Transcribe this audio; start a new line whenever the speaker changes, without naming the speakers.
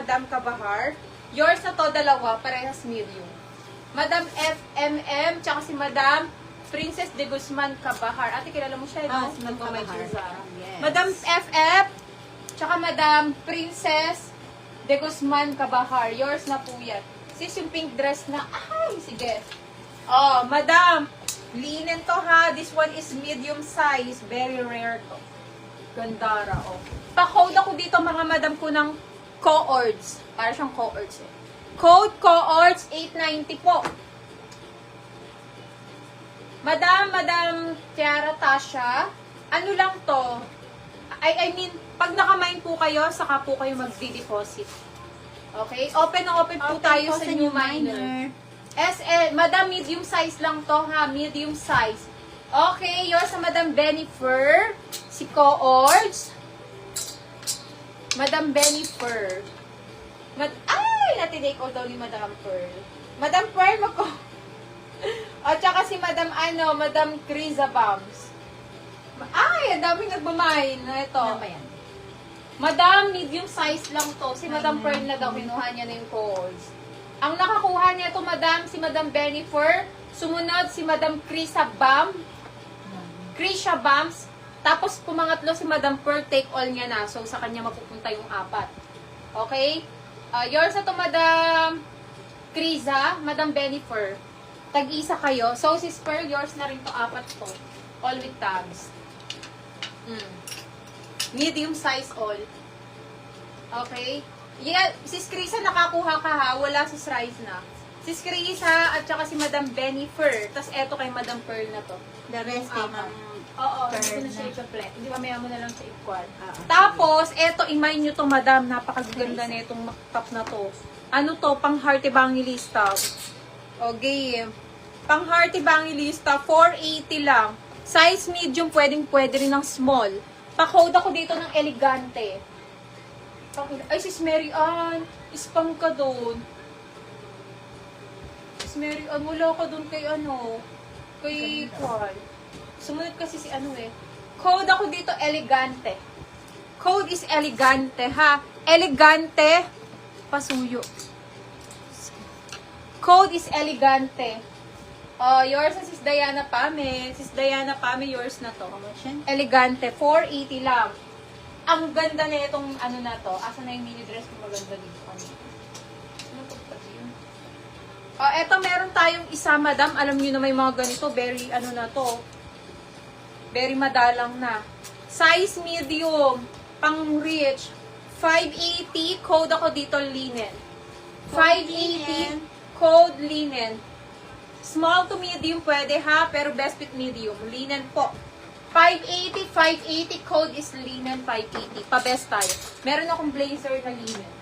Madam Kabahar. Yours na to, dalawa, parehas medium. Madam FMM, tsaka si Madam Princess de Guzman Kabahar. Ate, kilala mo siya, no?
Si Madam Kabahar. Yes.
Madam FF, tsaka Madam Princess de Guzman Kabahar. Yours na po yan. Sis, yung pink dress na, ay, sige. Oh, Madam, linen to ha. This one is medium size. Very rare to. Gandara, oh. Pa-code ako dito, mga madam ko ng coords. Para siyang coords eh. Code coords 890 po. Madam Tiara Tasha, ano lang to? I mean, pag nakamine po kayo, saka po kayo magdi-deposit. Okay? Open na open po tayo sa new miner. SL, Madam, medium size lang to ha. Medium size. Okay, yours sa Madam Benifer. Si Coords. Madam Benifer. Ay! Natinake all daw ni Madam Pearl. Madam Pearl, o, tsaka si Madam Madam Criza Bams. Ay, ang daming nagmamahin na ito.
Ano ba yan?
Madam, medium size lang to. Si Madam Pearl na daw, kinuha niya na yung calls. Ang nakakuha niya to, Madam, si Madam Benifer. Sumunod, si Madam Krisa Bams. Tapos, pumangatlo si Madam Pearl, take all niya na. So, sa kanya mapupunta yung 4. Okay? Yours na to, Madam Krisa, Madam Benifer. Tag-isa kayo. So, sis Pearl, yours na rin to, 4 to. All with tabs. Medium size all. Okay? Yeah, sis Krisa, nakakuha ka ha. Wala sis Rise na. Sis Krisa at saka si Madam Benifer. Tapos eto kay Madam Pearl na to.
The rest ay
Oo, hindi ko na siya i-play. Hindi mamaya mo na lang sa i-quad. Tapos, eto, imay nyo to, Madam. Napakaganda na itong top na to. Ano to? Pang hearty bangilista. Okay. Pang hearty bangilista, 480 lang. Size medium, pwede rin ng small. Pa-code ako dito ng elegante. Ay, sis Mary Ann, spam ka doon. Sis Mary Ann, wala ka doon kay kay Kwan. Sumunod kasi si Code ako dito, elegante. Code is elegante, ha? Elegante, pasuyo. Code is elegante. Yours na Sis Diana Pame. Sis Diana Pame, yours na to. Elegante, 480 lang. Ang ganda na itong na to. Asa na yung mini dress ko maganda dito kanina. Ano to pati yun? Eto meron tayong isa, Madam. Alam niyo na may mga ganito. Very na to. Very madalang na. Size medium. Pang rich. 580. Code ako dito, linen. 580. Code linen. Small to medium pwede ha. Pero best fit medium. Linen po. 580. Code is linen 580. Pa-best tayo. Meron akong blazer na linen.